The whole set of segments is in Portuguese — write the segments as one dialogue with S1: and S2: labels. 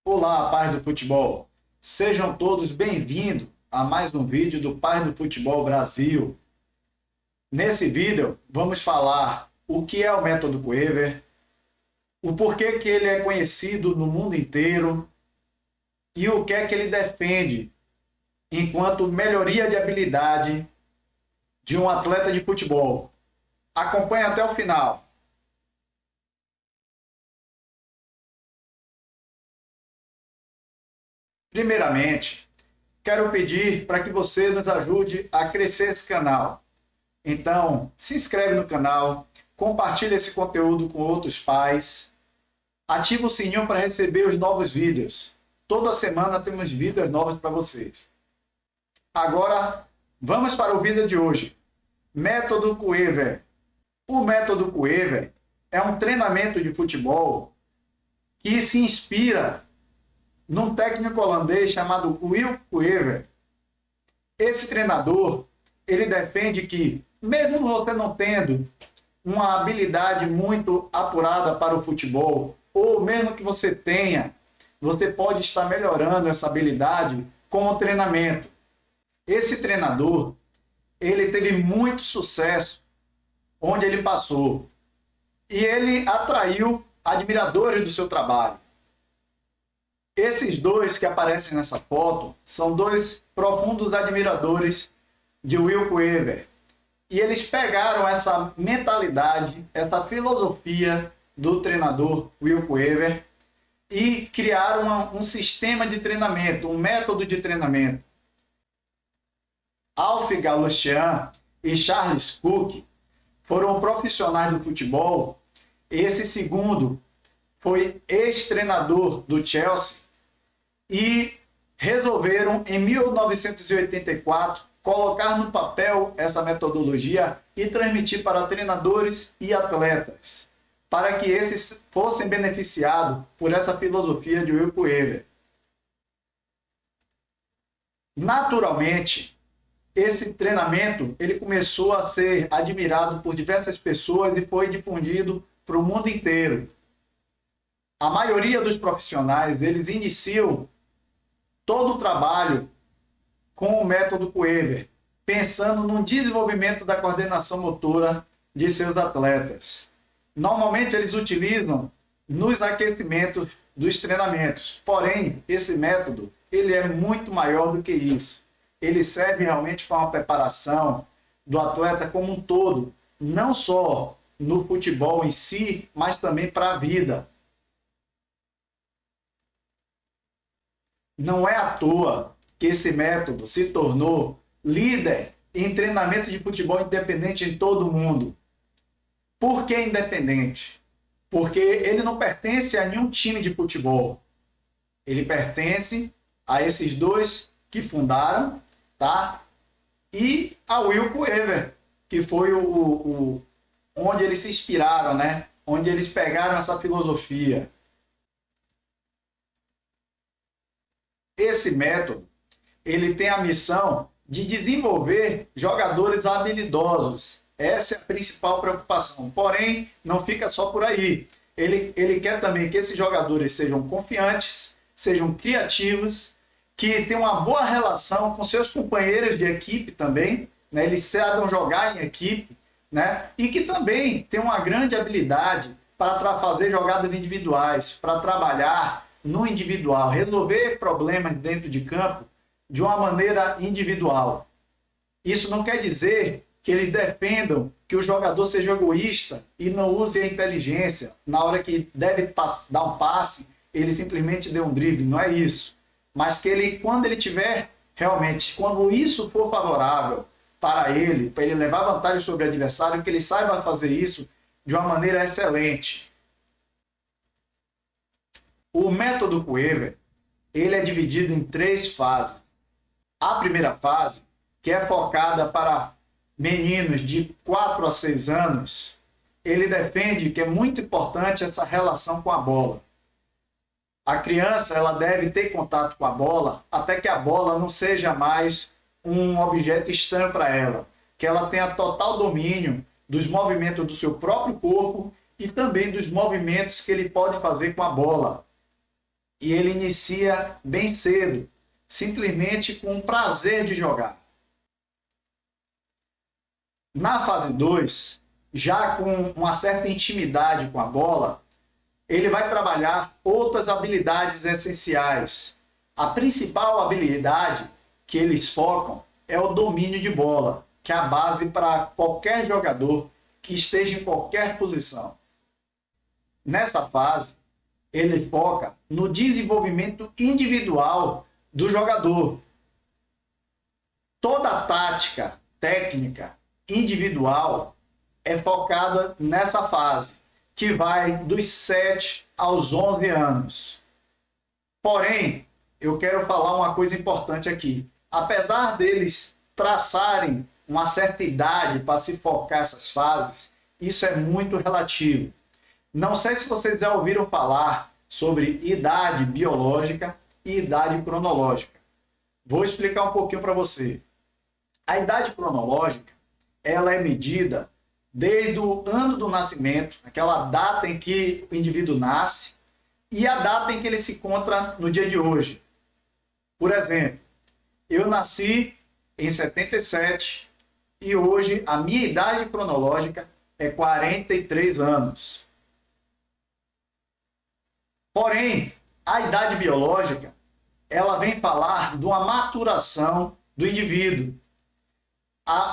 S1: Olá, paz do futebol! Sejam todos bem-vindos a mais um vídeo do Paz do Futebol Brasil. Nesse vídeo, vamos falar o que é o método Coever, o porquê que ele é conhecido no mundo inteiro e o que é que ele defende enquanto melhoria de habilidade de um atleta de futebol. Acompanhe até o final. Primeiramente, quero pedir para que você nos ajude a crescer esse canal. Então, se inscreve no canal, compartilhe esse conteúdo com outros pais, ativa o sininho para receber os novos vídeos. Toda semana temos vídeos novos para vocês. Agora, vamos para o vídeo de hoje. Método Coever. O método Coever é um treinamento de futebol que se inspira num técnico holandês chamado Will Coever. Esse treinador, ele defende que, mesmo você não tendo uma habilidade muito apurada para o futebol, ou mesmo que você tenha, você pode estar melhorando essa habilidade com o treinamento. Esse treinador, ele teve muito sucesso onde ele passou. E ele atraiu admiradores do seu trabalho. Esses dois que aparecem nessa foto são dois profundos admiradores de Will Coever. E eles pegaram essa mentalidade, essa filosofia do treinador Will Coever e criaram um sistema de treinamento, um método de treinamento. Alf Galustian e Charles Cook foram profissionais do futebol. Esse segundo foi ex-treinador do Chelsea e resolveram, em 1984, colocar no papel essa metodologia e transmitir para treinadores e atletas, para que esses fossem beneficiados por essa filosofia de Will Coever. Naturalmente, esse treinamento ele começou a ser admirado por diversas pessoas e foi difundido para o mundo inteiro. A maioria dos profissionais, eles iniciam todo o trabalho com o método Coever, pensando no desenvolvimento da coordenação motora de seus atletas. Normalmente eles utilizam nos aquecimentos dos treinamentos, porém esse método ele é muito maior do que isso. Ele serve realmente para uma preparação do atleta como um todo, não só no futebol em si, mas também para a vida. Não é à toa que esse método se tornou líder em treinamento de futebol independente em todo o mundo. Por que independente? Porque ele não pertence a nenhum time de futebol. Ele pertence a esses dois que fundaram, tá? E a Will Coever, que foi onde eles se inspiraram, né? Onde eles pegaram essa filosofia. Esse método, ele tem a missão de desenvolver jogadores habilidosos. Essa é a principal preocupação. Porém, não fica só por aí. Ele quer também que esses jogadores sejam confiantes, sejam criativos, que tenham uma boa relação com seus companheiros de equipe também, né? Eles saibam jogar em equipe, né? E que também tenham uma grande habilidade para fazer jogadas individuais, para trabalhar no individual, resolver problemas dentro de campo de uma maneira individual. Isso não quer dizer que eles defendam que o jogador seja egoísta e não use a inteligência. Na hora que deve dar um passe, ele simplesmente dê um drible. Não é isso. Mas que ele, quando ele tiver realmente, quando isso for favorável para ele levar vantagem sobre o adversário, que ele saiba fazer isso de uma maneira excelente. O método Coever, ele é dividido em 3 fases. A primeira fase, que é focada para meninos de 4 a 6 anos, ele defende que é muito importante essa relação com a bola. A criança ela deve ter contato com a bola até que a bola não seja mais um objeto estranho para ela, que ela tenha total domínio dos movimentos do seu próprio corpo e também dos movimentos que ele pode fazer com a bola. e ele inicia bem cedo, simplesmente com o prazer de jogar. Na fase 2, já com uma certa intimidade com a bola, ele vai trabalhar outras habilidades essenciais. A principal habilidade que eles focam é o domínio de bola, que é a base para qualquer jogador que esteja em qualquer posição. Nessa fase, ele foca no desenvolvimento individual do jogador. Toda a tática, técnica, individual é focada nessa fase, que vai dos 7 aos 11 anos. Porém, eu quero falar uma coisa importante aqui. Apesar deles traçarem uma certa idade para se focar essas fases, isso é muito relativo. Não sei se vocês já ouviram falar sobre idade biológica e idade cronológica. Vou explicar um pouquinho para você. A idade cronológica, ela é medida desde o ano do nascimento, aquela data em que o indivíduo nasce, e a data em que ele se encontra no dia de hoje. Por exemplo, eu nasci em 77 e hoje a minha idade cronológica é 43 anos. Porém, a idade biológica, ela vem falar de uma maturação do indivíduo.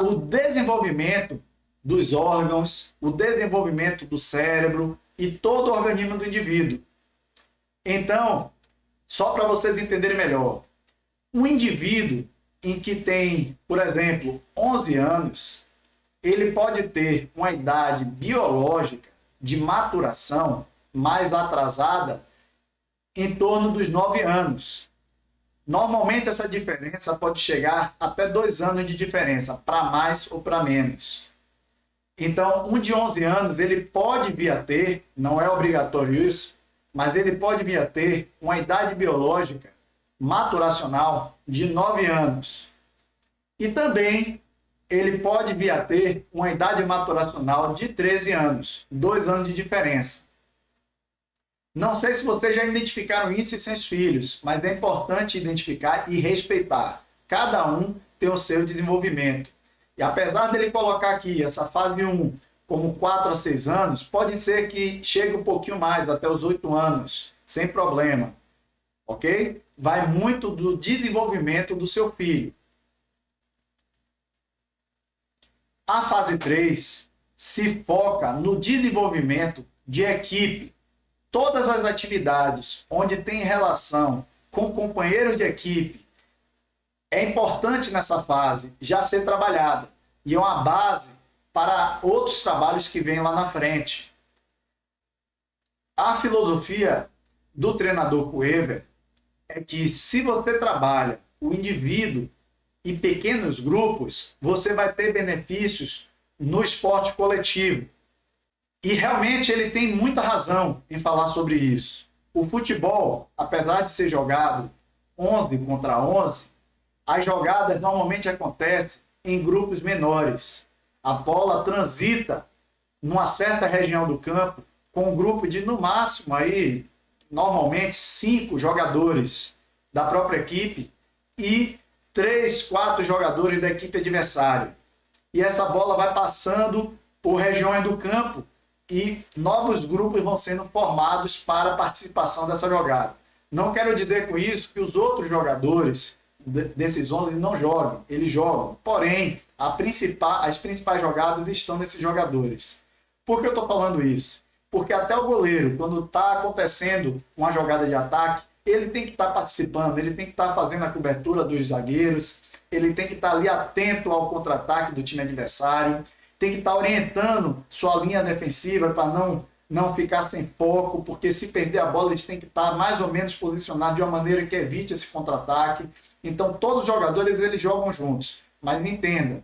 S1: O desenvolvimento dos órgãos, o desenvolvimento do cérebro e todo o organismo do indivíduo. Então, só para vocês entenderem melhor, um indivíduo em que tem, por exemplo, 11 anos, ele pode ter uma idade biológica de maturação mais atrasada em torno dos 9 anos. Normalmente essa diferença pode chegar até 2 anos de diferença, para mais ou para menos. Então, um de 11 anos, ele pode vir a ter, não é obrigatório isso, mas ele pode vir a ter uma idade biológica maturacional de 9 anos. E também ele pode vir a ter uma idade maturacional de 13 anos, 2 anos de diferença. Não sei se vocês já identificaram isso em seus filhos, mas é importante identificar e respeitar. Cada um tem o seu desenvolvimento. E apesar dele colocar aqui essa fase 1 como 4 a 6 anos, pode ser que chegue um pouquinho mais, até os 8 anos, sem problema. Ok? Vai muito do desenvolvimento do seu filho. A fase 3 se foca no desenvolvimento de equipe. Todas as atividades onde tem relação com companheiros de equipe é importante nessa fase já ser trabalhada. E é uma base para outros trabalhos que vêm lá na frente. A filosofia do treinador Coever é que se você trabalha o indivíduo em pequenos grupos, você vai ter benefícios no esporte coletivo. E realmente ele tem muita razão em falar sobre isso. O futebol, apesar de ser jogado 11 contra 11, as jogadas normalmente acontecem em grupos menores. A bola transita numa certa região do campo com um grupo de, no máximo, aí, normalmente 5 jogadores da própria equipe e 3, 4 jogadores da equipe adversária. E essa bola vai passando por regiões do campo e novos grupos vão sendo formados para a participação dessa jogada. Não quero dizer com isso que os outros jogadores desses 11 não jogam, eles jogam. Porém, as principais jogadas estão nesses jogadores. Por que eu estou falando isso? Porque até o goleiro, quando está acontecendo uma jogada de ataque, ele tem que estar participando, ele tem que estar fazendo a cobertura dos zagueiros, ele tem que estar ali atento ao contra-ataque do time adversário, tem que estar orientando sua linha defensiva para não ficar sem foco, porque se perder a bola, eles têm que estar mais ou menos posicionados de uma maneira que evite esse contra-ataque. Então, todos os jogadores eles jogam juntos. Mas entenda,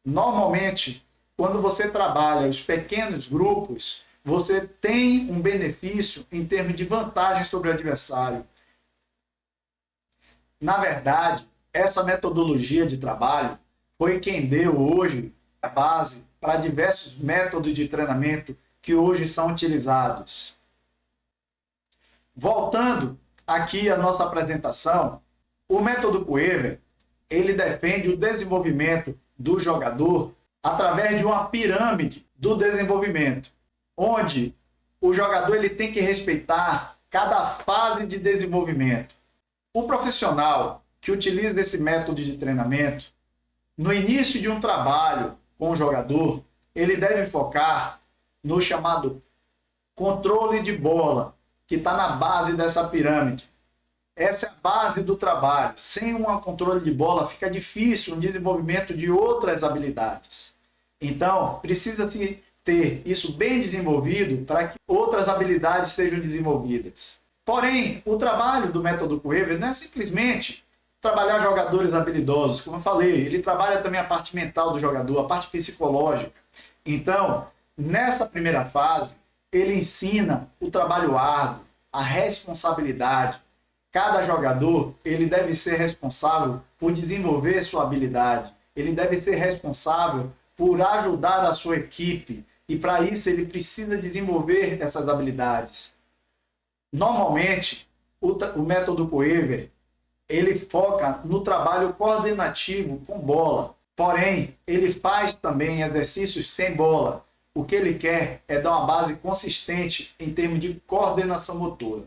S1: normalmente, quando você trabalha os pequenos grupos, você tem um benefício em termos de vantagem sobre o adversário. Na verdade, essa metodologia de trabalho foi quem deu hoje a base para diversos métodos de treinamento que hoje são utilizados. Voltando aqui a nossa apresentação, o método Coever, ele defende o desenvolvimento do jogador através de uma pirâmide do desenvolvimento, onde o jogador ele tem que respeitar cada fase de desenvolvimento. O profissional que utiliza esse método de treinamento, no início de um trabalho com o jogador, ele deve focar no chamado controle de bola, que está na base dessa pirâmide. Essa é a base do trabalho. Sem um controle de bola, fica difícil o desenvolvimento de outras habilidades. Então, precisa-se ter isso bem desenvolvido para que outras habilidades sejam desenvolvidas. Porém, o trabalho do método Coever não é simplesmente trabalhar jogadores habilidosos. Como eu falei, ele trabalha também a parte mental do jogador, a parte psicológica. Então, nessa primeira fase, ele ensina o trabalho árduo, a responsabilidade. Cada jogador ele deve ser responsável por desenvolver sua habilidade. Ele deve ser responsável por ajudar a sua equipe. E para isso ele precisa desenvolver essas habilidades. Normalmente, o método Coever, ele foca no trabalho coordenativo com bola. Porém, ele faz também exercícios sem bola. O que ele quer é dar uma base consistente em termos de coordenação motora.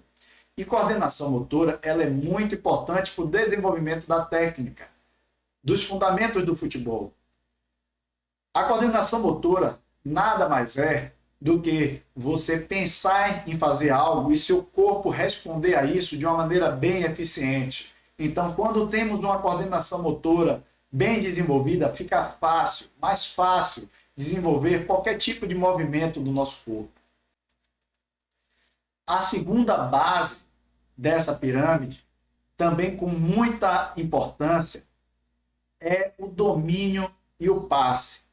S1: E coordenação motora ela é muito importante para o desenvolvimento da técnica, dos fundamentos do futebol. A coordenação motora nada mais é do que você pensar em fazer algo e seu corpo responder a isso de uma maneira bem eficiente. Então, quando temos uma coordenação motora bem desenvolvida, fica fácil, mais fácil, desenvolver qualquer tipo de movimento do nosso corpo. A segunda base dessa pirâmide, também com muita importância, é o domínio e o passe.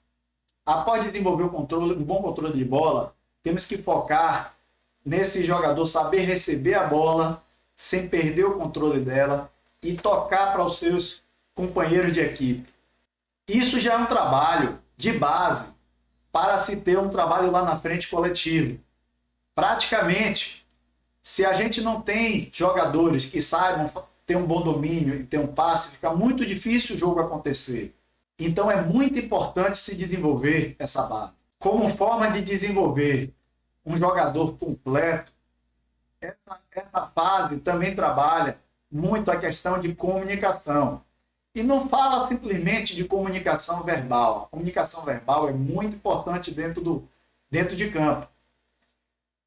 S1: Após desenvolver um bom controle de bola, temos que focar nesse jogador saber receber a bola sem perder o controle dela e tocar para os seus companheiros de equipe. Isso já é um trabalho de base para se ter um trabalho lá na frente coletivo. Praticamente, se a gente não tem jogadores que saibam ter um bom domínio e ter um passe, fica muito difícil o jogo acontecer. Então é muito importante se desenvolver essa base. Como forma de desenvolver um jogador completo, essa fase também trabalha muito a questão de comunicação. E não fala simplesmente de comunicação verbal. A comunicação verbal é muito importante dentro de campo.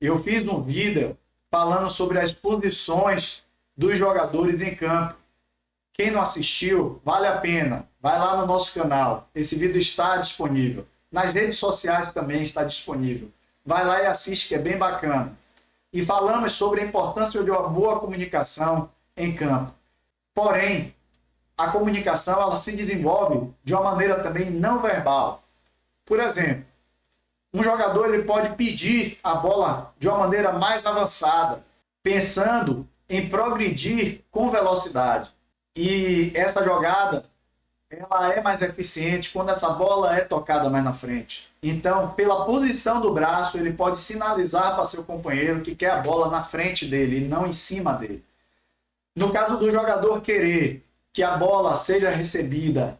S1: Eu fiz um vídeo falando sobre as posições dos jogadores em campo. Quem não assistiu, vale a pena. Vai lá no nosso canal. Esse vídeo está disponível. Nas redes sociais também está disponível. Vai lá e assiste, que é bem bacana. E falamos sobre a importância de uma boa comunicação em campo. Porém, a comunicação ela se desenvolve de uma maneira também não verbal. Por exemplo, um jogador ele pode pedir a bola de uma maneira mais avançada, pensando em progredir com velocidade. E essa jogada ela é mais eficiente quando essa bola é tocada mais na frente. Então, pela posição do braço, ele pode sinalizar para seu companheiro que quer a bola na frente dele e não em cima dele. No caso do jogador querer que a bola seja recebida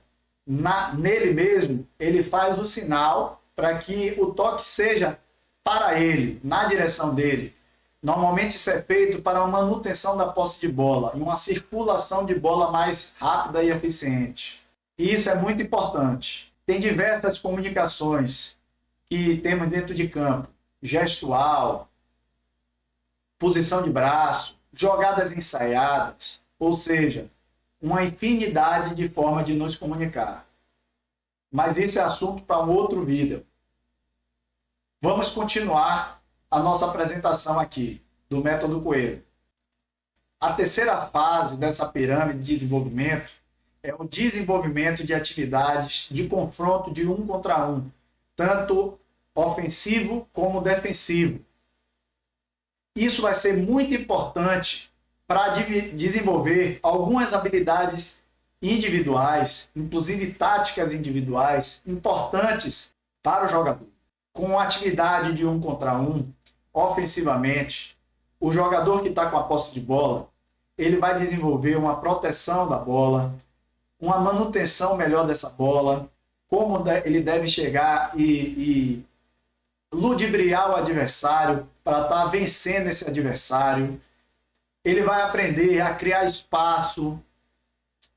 S1: nele mesmo, ele faz o sinal para que o toque seja para ele, na direção dele. Normalmente isso é feito para uma manutenção da posse de bola e uma circulação de bola mais rápida e eficiente. E isso é muito importante. Tem diversas comunicações que temos dentro de campo. Gestual, posição de braço, jogadas ensaiadas, ou seja, uma infinidade de formas de nos comunicar. Mas isso é assunto para um outro vídeo. Vamos continuar a nossa apresentação aqui do método Coever. A terceira fase dessa pirâmide de desenvolvimento é o desenvolvimento de atividades de confronto de um contra um, tanto ofensivo como defensivo. Isso vai ser muito importante para desenvolver algumas habilidades individuais, inclusive táticas individuais, importantes para o jogador. Com a atividade de um contra um, ofensivamente, o jogador que está com a posse de bola, ele vai desenvolver uma proteção da bola, uma manutenção melhor dessa bola, como ele deve chegar e ludibriar o adversário para estar vencendo esse adversário. Ele vai aprender a criar espaço,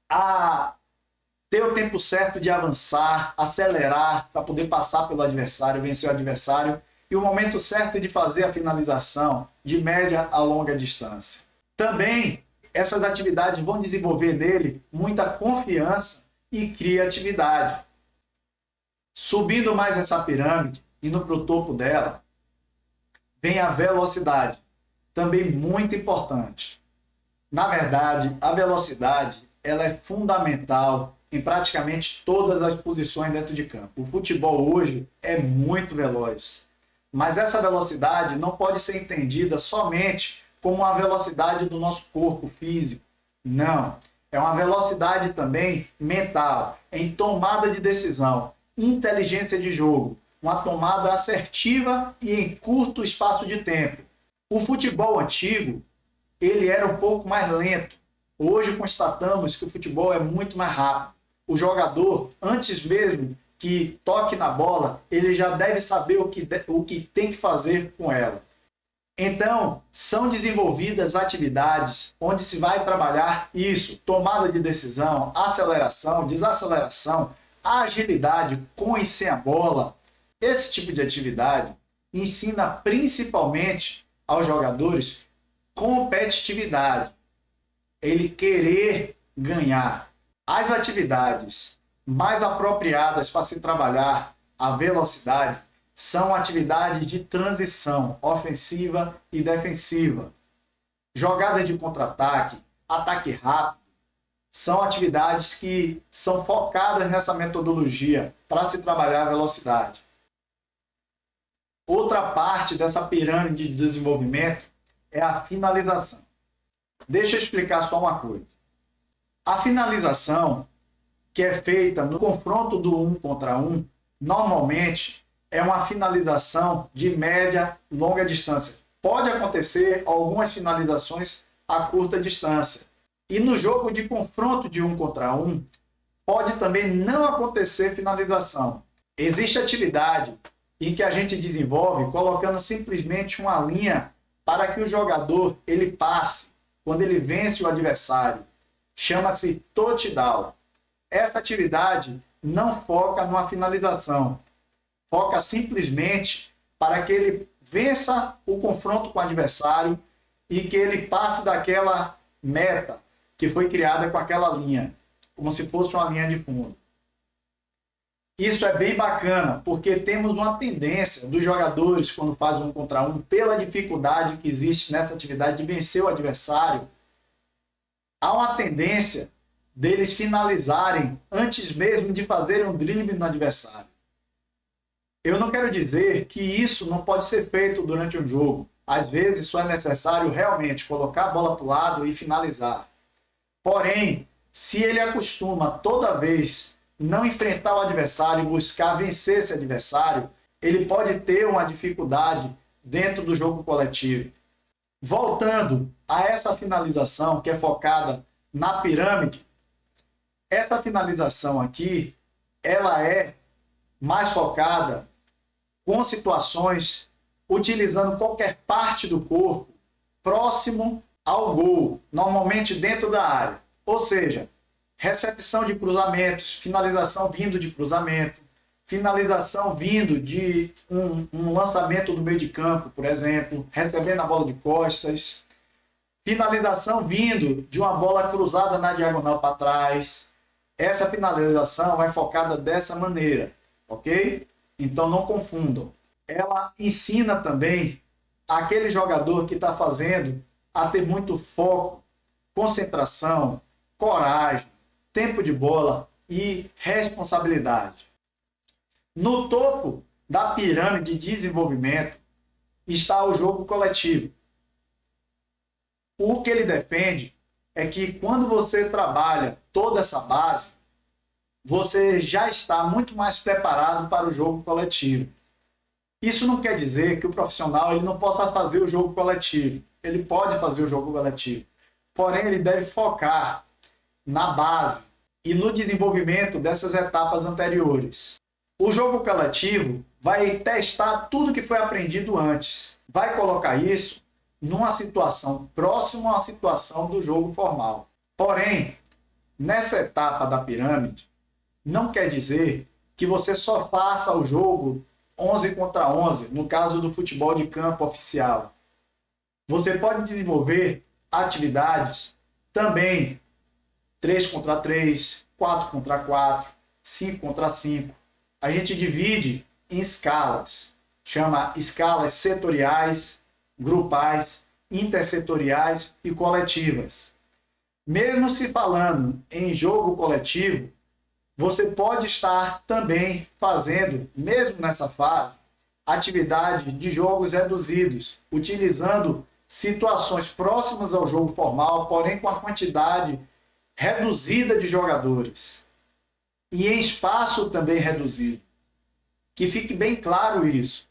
S1: a ter o tempo certo de avançar, acelerar para poder passar pelo adversário, vencer o adversário, e o momento certo de fazer a finalização de média a longa distância. Também essas atividades vão desenvolver nele muita confiança e criatividade. Subindo mais essa pirâmide, indo para o topo dela, vem a velocidade, também muito importante. Na verdade, a velocidade ela é fundamental em praticamente todas as posições dentro de campo. O futebol hoje é muito veloz, mas essa velocidade não pode ser entendida somente como a velocidade do nosso corpo físico. Não, é uma velocidade também mental, em tomada de decisão, inteligência de jogo, uma tomada assertiva e em curto espaço de tempo. O futebol antigo, ele era um pouco mais lento. Hoje constatamos que o futebol é muito mais rápido. O jogador, antes mesmo que toque na bola, ele já deve saber o que tem que fazer com ela. Então, são desenvolvidas atividades onde se vai trabalhar isso, tomada de decisão, aceleração, desaceleração, agilidade com e sem a bola. Esse tipo de atividade ensina principalmente aos jogadores competitividade, ele querer ganhar. As atividades mais apropriadas para se trabalhar a velocidade são atividades de transição ofensiva e defensiva. Jogadas de contra-ataque, ataque rápido, são atividades que são focadas nessa metodologia para se trabalhar a velocidade. Outra parte dessa pirâmide de desenvolvimento é a finalização. Deixa eu explicar só uma coisa. A finalização, que é feita no confronto do 1 contra 1, normalmente é uma finalização de média longa distância. Pode acontecer algumas finalizações a curta distância. E no jogo de confronto de 1 contra 1, pode também não acontecer finalização. Existe atividade em que a gente desenvolve colocando simplesmente uma linha para que o jogador ele passe quando ele vence o adversário. Chama-se touchdown. Essa atividade não foca numa finalização. Foca simplesmente para que ele vença o confronto com o adversário e que ele passe daquela meta que foi criada com aquela linha, como se fosse uma linha de fundo. Isso é bem bacana, porque temos uma tendência dos jogadores, quando fazem 1 contra 1, pela dificuldade que existe nessa atividade de vencer o adversário, há uma tendência deles finalizarem antes mesmo de fazerem um drible no adversário. Eu não quero dizer que isso não pode ser feito durante um jogo. Às vezes só é necessário realmente colocar a bola para o lado e finalizar. Porém, se ele acostuma toda vez não enfrentar o adversário e buscar vencer esse adversário, ele pode ter uma dificuldade dentro do jogo coletivo. Voltando a essa finalização que é focada na pirâmide, essa finalização aqui, ela é mais focada com situações utilizando qualquer parte do corpo próximo ao gol, normalmente dentro da área. Ou seja, recepção de cruzamentos, finalização vindo de cruzamento, finalização vindo de um lançamento do meio de campo, por exemplo, recebendo a bola de costas, finalização vindo de uma bola cruzada na diagonal para trás. Essa finalização é focada dessa maneira, ok? Então não confundam. Ela ensina também aquele jogador que está fazendo a ter muito foco, concentração, coragem, tempo de bola e responsabilidade. No topo da pirâmide de desenvolvimento está o jogo coletivo. O que ele defende é que quando você trabalha toda essa base, você já está muito mais preparado para o jogo coletivo. Isso não quer dizer que o profissional ele não possa fazer o jogo coletivo. Ele pode fazer o jogo coletivo. porém ele deve focar na base e no desenvolvimento dessas etapas anteriores. O jogo coletivo vai testar tudo que foi aprendido antes, vai colocar isso numa situação próxima à situação do jogo formal. Porém, nessa etapa da pirâmide, não quer dizer que você só faça o jogo 11 contra 11, no caso do futebol de campo oficial. Você pode desenvolver atividades também 3 contra 3, 4 contra 4, 5 contra 5. A gente divide em escalas, chama escalas setoriais, grupais, intersetoriais e coletivas. Mesmo se falando em jogo coletivo, você pode estar também fazendo, mesmo nessa fase, atividade de jogos reduzidos, utilizando situações próximas ao jogo formal, porém com a quantidade reduzida de jogadores. E em espaço também reduzido. Que fique bem claro isso.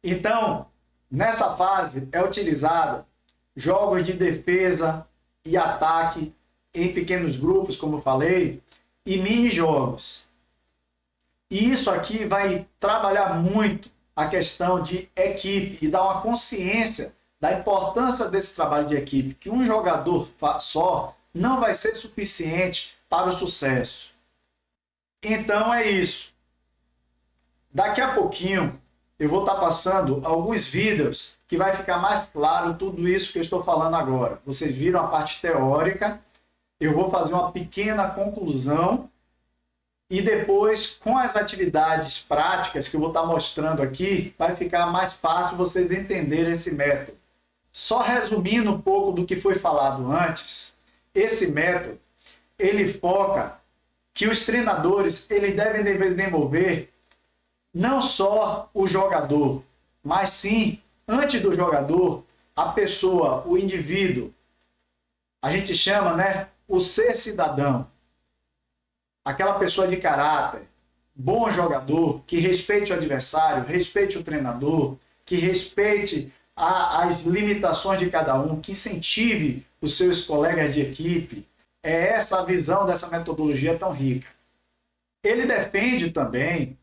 S1: Então, nessa fase é utilizada jogos de defesa e ataque em pequenos grupos, como eu falei, e mini-jogos. E isso aqui vai trabalhar muito a questão de equipe e dar uma consciência da importância desse trabalho de equipe, que um jogador só não vai ser suficiente para o sucesso. Então é isso. Daqui a pouquinho eu vou estar passando alguns vídeos que vai ficar mais claro tudo isso que eu estou falando agora. Vocês viram a parte teórica, eu vou fazer uma pequena conclusão e depois, com as atividades práticas que eu vou estar mostrando aqui, vai ficar mais fácil vocês entenderem esse método. Só resumindo um pouco do que foi falado antes, esse método, ele foca que os treinadores eles devem desenvolver não só o jogador, mas sim, antes do jogador, a pessoa, o indivíduo. A gente chama, o ser cidadão. Aquela pessoa de caráter, bom jogador, que respeite o adversário, respeite o treinador, que respeite as limitações de cada um, que incentive os seus colegas de equipe. É essa a visão dessa metodologia tão rica. Ele defende também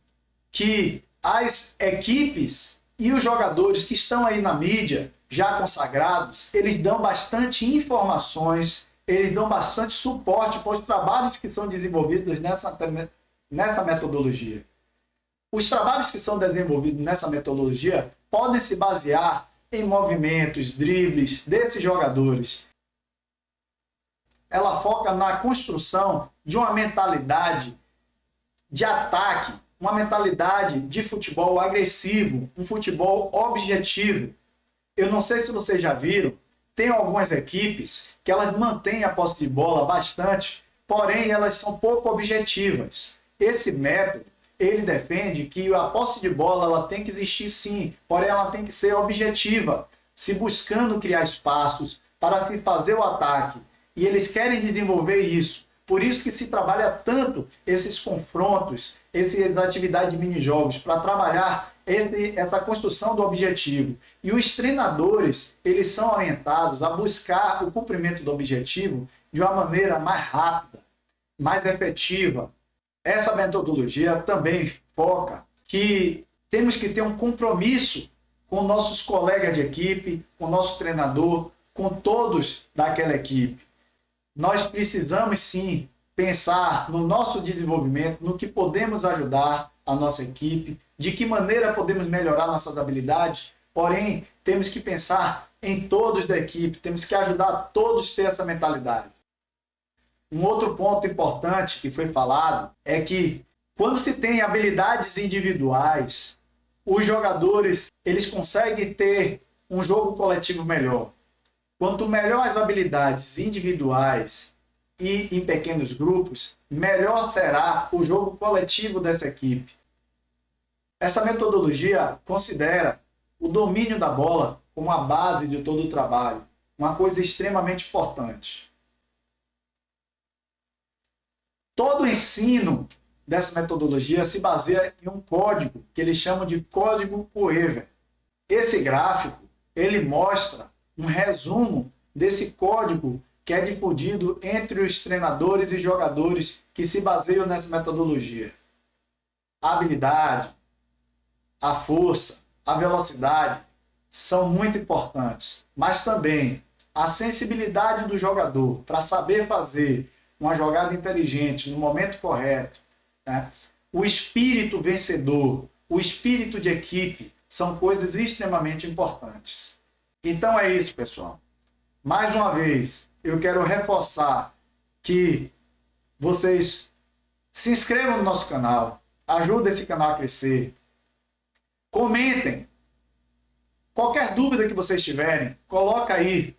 S1: que as equipes e os jogadores que estão aí na mídia, já consagrados, eles dão bastante informações, eles dão bastante suporte para os trabalhos que são desenvolvidos nessa metodologia. Os trabalhos que são desenvolvidos nessa metodologia podem se basear em movimentos, dribles desses jogadores. Ela foca na construção de uma mentalidade de ataque, uma mentalidade de futebol agressivo, um futebol objetivo. Eu não sei se vocês já viram, tem algumas equipes que elas mantêm a posse de bola bastante, porém elas são pouco objetivas. Esse método, ele defende que a posse de bola ela tem que existir sim, porém ela tem que ser objetiva, se buscando criar espaços para se fazer o ataque. E eles querem desenvolver isso. Por isso que se trabalha tanto esses confrontos, essas atividades de mini-jogos, para trabalhar essa construção do objetivo. E os treinadores, eles são orientados a buscar o cumprimento do objetivo de uma maneira mais rápida, mais efetiva. Essa metodologia também foca que temos que ter um compromisso com nossos colegas de equipe, com o nosso treinador, com todos daquela equipe. Nós precisamos sim pensar no nosso desenvolvimento, no que podemos ajudar a nossa equipe, de que maneira podemos melhorar nossas habilidades, porém temos que pensar em todos da equipe, temos que ajudar todos a ter essa mentalidade. Um outro ponto importante que foi falado é que quando se tem habilidades individuais, os jogadores eles conseguem ter um jogo coletivo melhor. Quanto melhor as habilidades individuais e em pequenos grupos, melhor será o jogo coletivo dessa equipe. Essa metodologia considera o domínio da bola como a base de todo o trabalho, uma coisa extremamente importante. Todo o ensino dessa metodologia se baseia em um código que eles chamam de código Coever. Esse gráfico ele mostra um resumo desse código que é difundido entre os treinadores e jogadores que se baseiam nessa metodologia. A habilidade, a força, a velocidade são muito importantes, mas também a sensibilidade do jogador para saber fazer uma jogada inteligente no momento correto, né? O espírito vencedor, o espírito de equipe são coisas extremamente importantes. Então é isso, pessoal. Mais uma vez, eu quero reforçar que vocês se inscrevam no nosso canal, ajudem esse canal a crescer, comentem. Qualquer dúvida que vocês tiverem, coloca aí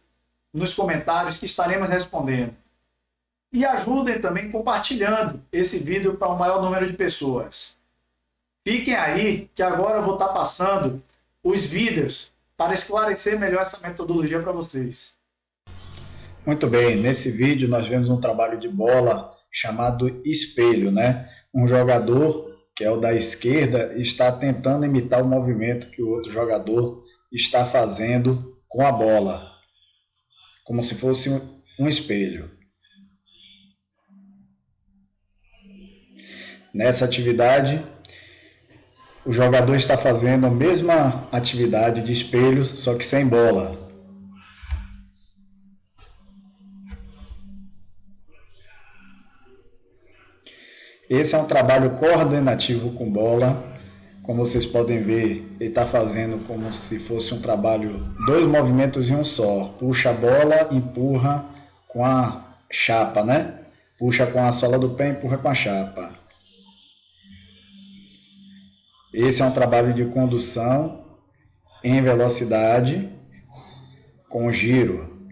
S1: nos comentários que estaremos respondendo. E ajudem também compartilhando esse vídeo para o maior número de pessoas. Fiquem aí que agora eu vou estar passando os vídeos para esclarecer melhor essa metodologia para vocês. Muito bem, nesse vídeo nós vemos um trabalho de bola chamado espelho, né? Um jogador, que é o da esquerda, está tentando imitar o movimento que o outro jogador está fazendo com a bola, como se fosse um espelho. Nessa atividade, o jogador está fazendo a mesma atividade de espelho, só que sem bola. Esse é um trabalho coordenativo com bola. Como vocês podem ver, ele está fazendo como se fosse um trabalho, 2 movimentos em um só. Puxa a bola, empurra com a chapa, né? Puxa com a sola do pé, empurra com a chapa. Esse é um trabalho de condução em velocidade com giro.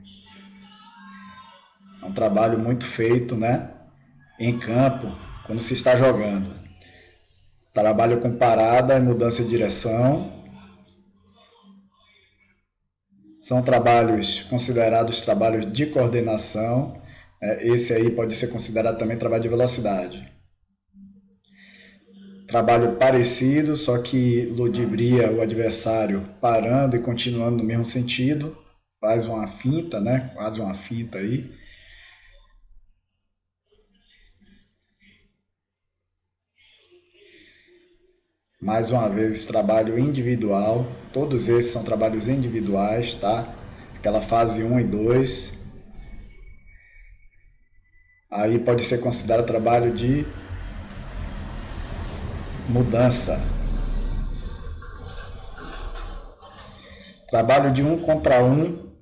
S1: É um trabalho muito feito, né? Em campo, quando se está jogando. Trabalho com parada e mudança de direção. São trabalhos considerados trabalhos de coordenação. Esse aí pode ser considerado também trabalho de velocidade. Trabalho parecido, só que ludibria o adversário parando e continuando no mesmo sentido. Faz uma finta, né? Quase uma finta aí. Mais uma vez, trabalho individual. Todos esses são trabalhos individuais, tá? Aquela fase 1 e 2. Aí pode ser considerado trabalho de mudança. Trabalho de 1 contra 1,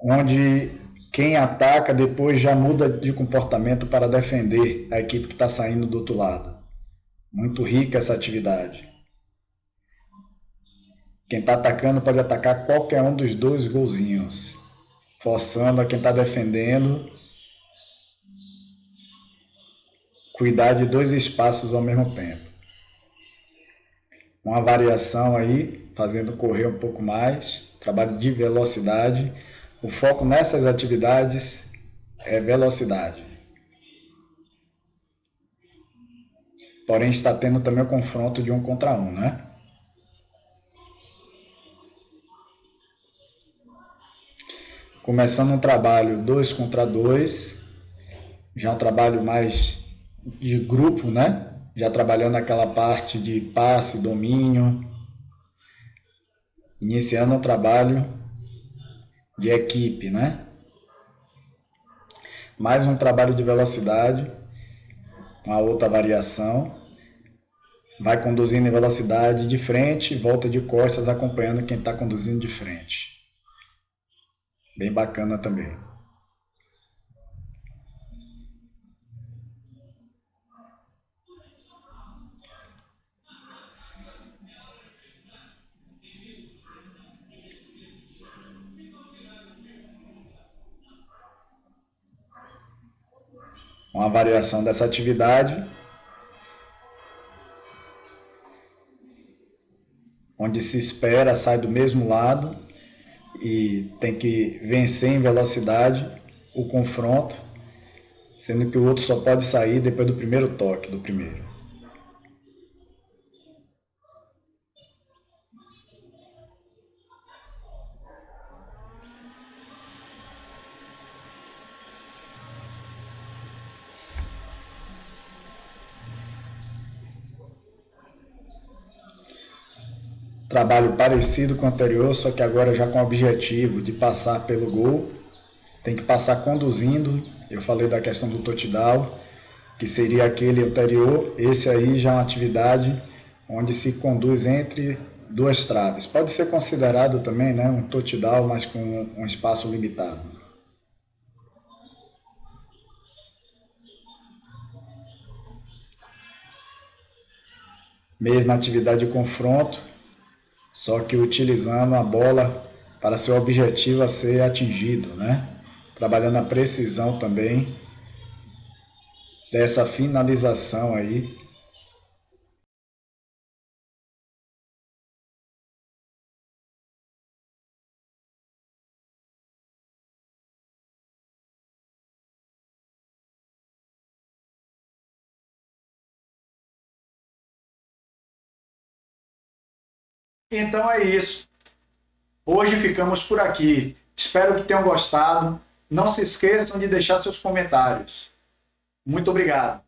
S1: onde quem ataca depois já muda de comportamento para defender a equipe que está saindo do outro lado. Muito rica essa atividade. Quem está atacando pode atacar qualquer um dos 2 golzinhos, forçando a quem está defendendo cuidar de 2 espaços ao mesmo tempo. Uma variação aí, fazendo correr um pouco mais, trabalho de velocidade. O foco nessas atividades é velocidade. Porém, está tendo também o confronto de 1 contra 1, né? Começando um trabalho 2 contra 2, já é um trabalho mais de grupo, né? Já trabalhando aquela parte de passe, domínio. Iniciando um trabalho de equipe, né? Mais um trabalho de velocidade, uma outra variação. Vai conduzindo em velocidade de frente, volta de costas, acompanhando quem está conduzindo de frente. Bem bacana também. Uma variação dessa atividade, onde se espera, sai do mesmo lado e tem que vencer em velocidade o confronto, sendo que o outro só pode sair depois do primeiro toque do primeiro. trabalho parecido com o anterior, só que agora já com o objetivo de passar pelo gol. Tem que passar conduzindo. Eu falei da questão do touchdown, que seria aquele anterior. Esse aí já é uma atividade onde se conduz entre duas traves. Pode ser considerado também, né, um touchdown, mas com um espaço limitado. Mesma atividade de confronto, só que utilizando a bola para seu objetivo a ser atingido, né? Trabalhando a precisão também dessa finalização aí. Então é isso. Hoje ficamos por aqui. Espero que tenham gostado. Não se esqueçam de deixar seus comentários. Muito obrigado.